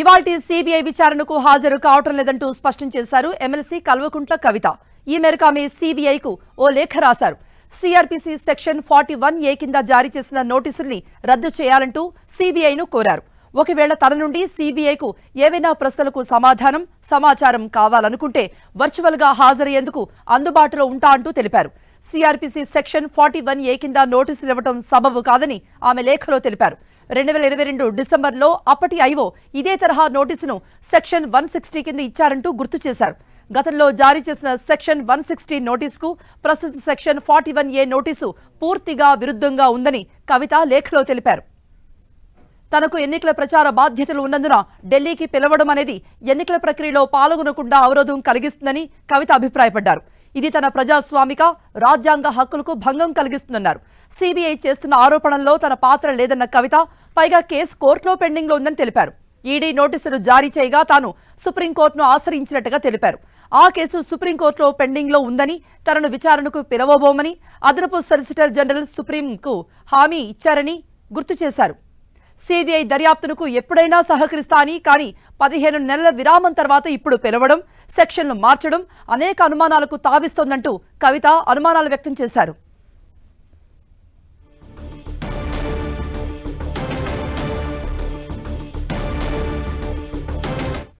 ఇవాల్టి సిబిఐ విచారణకు హాజరు కావటం లేదంటూ స్పష్టం చేశారు ఎమ్మెల్సీ కల్వకుంట్ల కవిత. ఈ మేరకు ఆమె సిబిఐకు ఓ లేఖ రాశారు. సిఆర్పిసి సెక్షన్ 41A కింద జారీ చేసిన నోటీసుల్ని రద్దు చేయాలంటూ సిబిఐను కోరారు. ఒకవేళ తన నుండి సిబిఐకు ఏవైనా ప్రశ్నలకు సమాచారం కావాలనుకుంటే వర్చువల్ గా హాజరయ్యేందుకు అందుబాటులో ఉంటా అంటూ తెలిపారు. సిఆర్పిసి సెక్షన్ 41A కింద నోటీసులు ఇవ్వడం సబబు కాదని ఆమె లేఖలో తెలిపారు. 2022 డిసెంబర్లో అప్పటి ఐఓ ఇదే తరహా నోటీసును సెక్షన్ 160 కింద ఇచ్చారంటూ గుర్తు చేశారు. గతంలో జారీ చేసిన సెక్షన్ 160 నోటీసుకు ప్రస్తుత సెక్షన్ 41A నోటీసు పూర్తిగా విరుద్ధంగా ఉందని కవిత లేఖలో తెలిపారు. తనకు ఎన్నికల ప్రచార బాధ్యతలు ఉన్నందున ఢిల్లీకి పిలవడం అనేది ఎన్నికల ప్రక్రియలో పాల్గొనకుండా అవరోధం కలిగిస్తుందని కవిత అభిప్రాయపడ్డారు. ఇది తన ప్రజాస్వామిక రాజ్యాంగ హక్కులకు భంగం కలిగిస్తుందన్నారు. సిబిఐ చేస్తున్న ఆరోపణల్లో తన పాత్ర లేదన్న కవిత పైగా కేసు కోర్టులో పెండింగ్లో ఉందని తెలిపారు. ఈడీ నోటీసులు జారీ చేయగా తాను సుప్రీంకోర్టును ఆశ్రయించినట్టుగా తెలిపారు. ఆ కేసు సుప్రీంకోర్టులో పెండింగ్లో ఉందని, తనను విచారణకు పిలవబోమని అదనపు సొలిసిటర్ జనరల్ సుప్రీంకు హామీ ఇచ్చారని గుర్తు చేశారు. సిబిఐ దర్యాప్తునకు ఎప్పుడైనా సహకరిస్తా అని, కానీ 15 నెలల విరామం తర్వాత ఇప్పుడు పిలవడం, సెక్షన్లు మార్చడం అనేక అనుమానాలకు తావిస్తోందంటూ కవిత అనుమానాలు వ్యక్తం చేశారు.